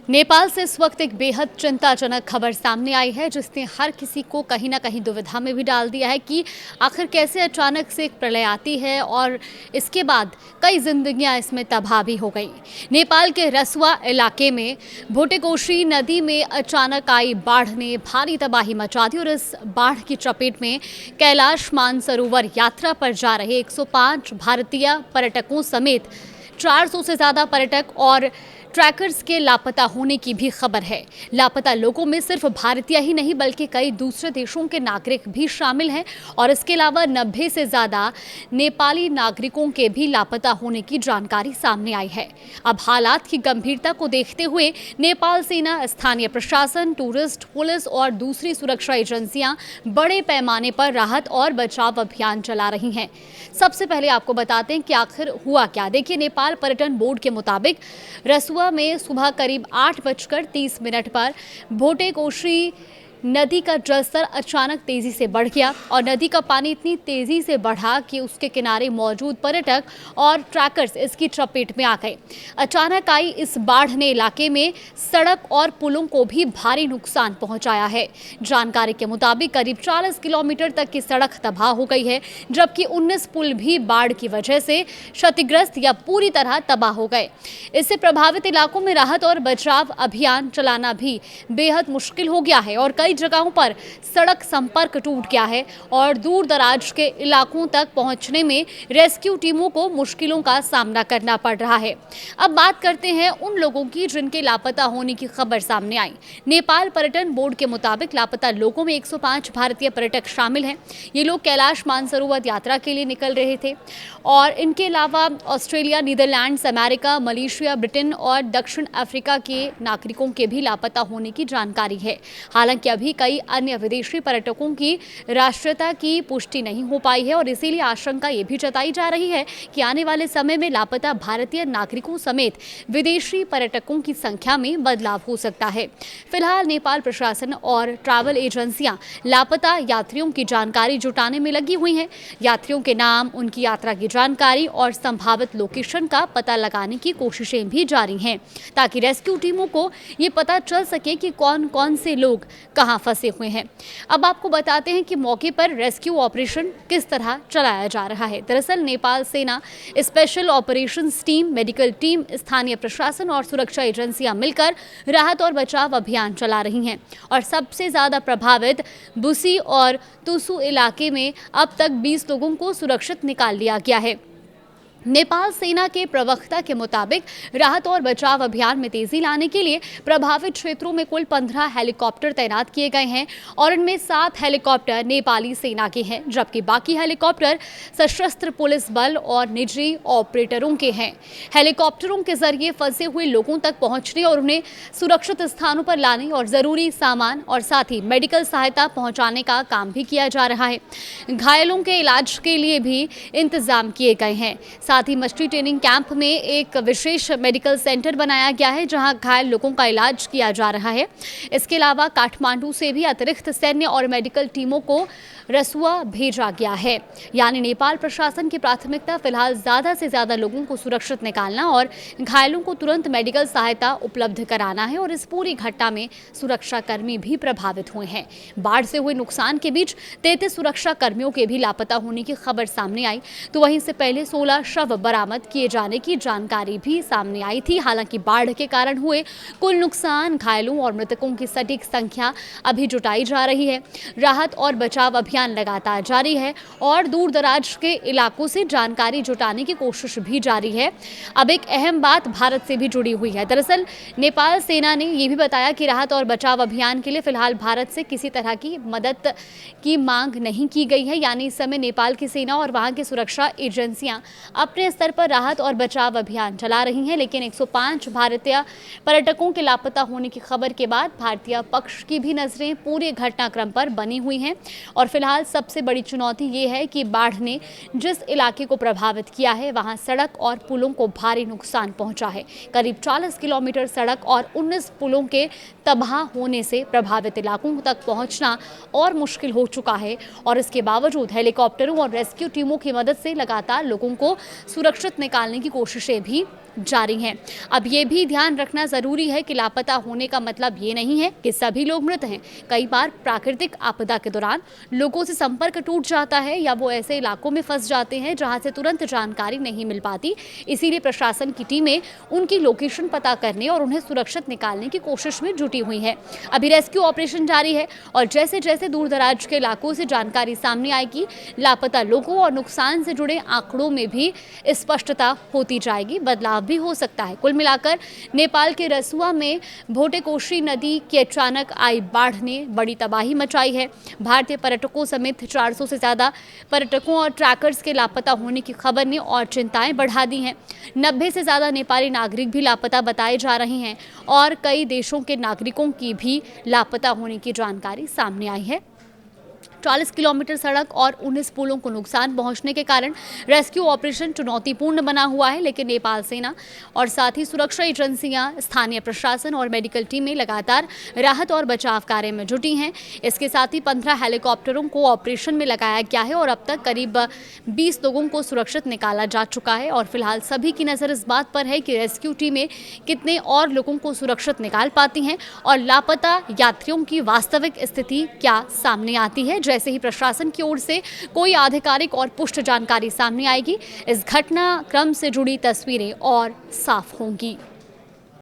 नेपाल से इस वक्त एक बेहद चिंताजनक खबर सामने आई है जिसने हर किसी को कहीं ना कहीं दुविधा में भी डाल दिया है कि आखिर कैसे अचानक से एक प्रलय आती है और इसके बाद कई जिंदगियां इसमें तबाह भी हो गई। नेपाल के रसुआ इलाके में भोटेकोशी नदी में अचानक आई बाढ़ ने भारी तबाही मचा दी और इस बाढ़ की चपेट में कैलाश मानसरोवर यात्रा पर जा रहे 105 भारतीय पर्यटकों समेत 400 से ज़्यादा पर्यटक और ट्रैकर्स के लापता होने की भी खबर है। लापता लोगों में सिर्फ भारतीय ही नहीं बल्कि कई दूसरे देशों के नागरिक भी शामिल हैं और इसके अलावा 90 से ज़्यादा नेपाली नागरिकों के भी लापता होने की जानकारी सामने आई है। अब हालात की गंभीरता को देखते हुए नेपाल सेना, स्थानीय प्रशासन, टूरिस्ट पुलिस और दूसरी सुरक्षा एजेंसियां बड़े पैमाने पर राहत और बचाव अभियान चला रही हैं। सबसे पहले आपको बताते हैं कि आखिर हुआ क्या। देखिए, नेपाल पर्यटन बोर्ड के मुताबिक रसुआ में सुबह करीब 8:30 पर भोटेकोशी नदी का जलस्तर अचानक तेजी से बढ़ गया और नदी का पानी इतनी तेजी से बढ़ा कि उसके किनारे मौजूद पर्यटक और ट्रैकर्स इसकी चपेट में आ गए। अचानक आई इस बाढ़ ने इलाके में सड़क और पुलों को भी भारी नुकसान पहुंचाया है। जानकारी के मुताबिक करीब 40 किलोमीटर तक की सड़क तबाह हो गई है, जबकि 19 पुल भी बाढ़ की वजह से क्षतिग्रस्त या पूरी तरह तबाह हो गए। इससे प्रभावित इलाकों में राहत और बचाव अभियान चलाना भी बेहद मुश्किल हो गया है और कई जगहों पर सड़क संपर्क टूट गया है और दूर दराज के इलाकों तक पहुंचने में रेस्क्यू टीमों को मुश्किलों का सामना करना पड़ रहा है। अब बात करते हैं उन लोगों की जिनके लापता होने की खबर सामने आई। नेपाल पर्यटन बोर्ड के मुताबिक लापता लोगों में 105 भारतीय पर्यटक शामिल हैं। ये लोग कैलाश मानसरोवर यात्रा के लिए निकल रहे थे और इनके अलावा Australia, Netherlands, America, Malaysia, Britain और दक्षिण अफ्रीका के नागरिकों के भी लापता होने की जानकारी है। हालांकि अभी कई अन्य विदेशी पर्यटकों की राष्ट्रीयता की पुष्टि नहीं हो पाई है और इसीलिए आशंका ये भी जताई जा रही है कि आने वाले समय में लापता भारतीय नागरिकों समेत विदेशी पर्यटकों की संख्या में बदलाव हो सकता है। फिलहाल नेपाल प्रशासन और ट्रैवल एजेंसियां लापता यात्रियों की जानकारी जुटाने में लगी हुई हैं। यात्रियों के नाम, उनकी यात्रा की जानकारी और संभावित लोकेशन का पता लगाने की कोशिशें भी जारी हैं ताकि रेस्क्यू टीमों को ये पता चल सके कि कौन कौन से लोग कहां फंसे हुए हैं। अब आपको बताते हैं कि मौके पर रेस्क्यू ऑपरेशन किस तरह चलाया जा रहा है। दरअसल नेपाल सेना, special operations team, medical team, स्थानीय प्रशासन और सुरक्षा एजेंसियां मिलकर राहत और बचाव अभियान चला रही हैं और सबसे ज्यादा प्रभावित बुसी और तुसु इलाके में अब तक 20 लोगों को सुरक्षित निकाल लिया गया है। नेपाल सेना के प्रवक्ता के मुताबिक राहत और बचाव अभियान में तेजी लाने के लिए प्रभावित क्षेत्रों में कुल 15 हेलीकॉप्टर तैनात किए गए हैं और इनमें 7 हेलीकॉप्टर नेपाली सेना के हैं, जबकि बाकी हेलीकॉप्टर सशस्त्र पुलिस बल और निजी ऑपरेटरों के हैं। हेलीकॉप्टरों के जरिए फंसे हुए लोगों तक पहुंचने और उन्हें सुरक्षित स्थानों पर लाने और जरूरी सामान और साथ ही मेडिकल सहायता पहुंचाने का काम भी किया जा रहा है। घायलों के इलाज के लिए भी इंतजाम किए गए हैं। साथ ही मस्टी ट्रेनिंग कैंप में एक विशेष मेडिकल सेंटर बनाया गया है जहां घायल लोगों का इलाज किया जा रहा है। इसके अलावा काठमांडू से भी अतिरिक्त सैन्य और मेडिकल टीमों को रसुआ भेजा गया है। यानी नेपाल प्रशासन की प्राथमिकता फिलहाल ज़्यादा से ज़्यादा लोगों को सुरक्षित निकालना और घायलों को तुरंत मेडिकल सहायता उपलब्ध कराना है और इस पूरी घटना में सुरक्षा कर्मी भी प्रभावित हुए हैं। बाढ़ से हुए नुकसान के बीच 33 सुरक्षा कर्मियों के भी लापता होने की खबर सामने आई, तो वहीं से पहले 16 शव बरामद किए जाने की जानकारी भी सामने आई थी। हालांकि बाढ़ के कारण हुए कुल नुकसान, घायलों और मृतकों की सटीक संख्या अभी जुटाई जा रही है। राहत और बचाव अभियान लगातार जारी है और दूर दराज के इलाकों से जानकारी जुटाने की कोशिश भी जारी है। अब एक अहम बात भारत से भी जुड़ी हुई है। दरअसल नेपाल सेना ने यह भी बताया कि राहत और बचाव अभियान के लिए फिलहाल भारत से किसी तरह की मदद की मांग नहीं की गई है। यानी इस समय नेपाल की सेना और वहां की सुरक्षा एजेंसियां अपने स्तर पर राहत और बचाव अभियान चला रही हैं, लेकिन 105 भारतीय पर्यटकों के लापता होने की खबर के बाद भारतीय पक्ष की भी नजरें पूरे घटनाक्रम पर बनी हुई हैं और फिलहाल सबसे बड़ी चुनौती ये है कि बाढ़ ने जिस इलाके को प्रभावित किया है वहां सड़क और पुलों को भारी नुकसान पहुंचा है। करीब 40 किलोमीटर सड़क और 19 पुलों के तबाह होने से प्रभावित इलाकों तक पहुंचना और मुश्किल हो चुका है और इसके बावजूद हेलीकॉप्टरों और रेस्क्यू टीमों की मदद से लगातार लोगों को सुरक्षित निकालने की कोशिशें भी जारी हैं। अब ये भी ध्यान रखना ज़रूरी है कि लापता होने का मतलब ये नहीं है कि सभी लोग मृत हैं। कई बार प्राकृतिक आपदा के दौरान लोगों से संपर्क टूट जाता है या वो ऐसे इलाकों में फंस जाते हैं जहां से तुरंत जानकारी नहीं मिल पाती। इसीलिए प्रशासन की टीमें उनकी लोकेशन पता करने और उन्हें सुरक्षित निकालने की कोशिश में जुटी हुई है। अभी रेस्क्यू ऑपरेशन जारी है और जैसे जैसे दूर दराज के इलाकों से जानकारी सामने आएगी, लापता लोगों और नुकसान से जुड़े आंकड़ों में भी स्पष्टता होती जाएगी, बदलाव भी हो सकता है। कुल मिलाकर नेपाल के रसुआ में भोटेकोशी नदी की अचानक आई बाढ़ ने बड़ी तबाही मचाई है। भारतीय पर्यटकों समेत 400 से ज़्यादा पर्यटकों और ट्रैकर्स के लापता होने की खबर ने और चिंताएं बढ़ा दी हैं। 90 से ज़्यादा नेपाली नागरिक भी लापता बताए जा रहे हैं और कई देशों के नागरिकों की भी लापता होने की जानकारी सामने आई है। 40 किलोमीटर सड़क और 19 पुलों को नुकसान पहुंचने के कारण रेस्क्यू ऑपरेशन चुनौतीपूर्ण बना हुआ है, लेकिन नेपाल सेना और साथ ही सुरक्षा एजेंसियां, स्थानीय प्रशासन और मेडिकल टीमें लगातार राहत और बचाव कार्य में जुटी हैं। इसके साथ ही 15 हेलीकॉप्टरों को ऑपरेशन में लगाया गया है और अब तक करीब 20 लोगों को सुरक्षित निकाला जा चुका है और फिलहाल सभी की नज़र इस बात पर है कि रेस्क्यू टीमें कितने और लोगों को सुरक्षित निकाल पाती हैं और लापता यात्रियों की वास्तविक स्थिति क्या सामने आती है। जैसे ही प्रशासन की ओर से कोई आधिकारिक और पुष्ट जानकारी सामने आएगी, इस घटनाक्रम से जुड़ी तस्वीरें और साफ होंगी।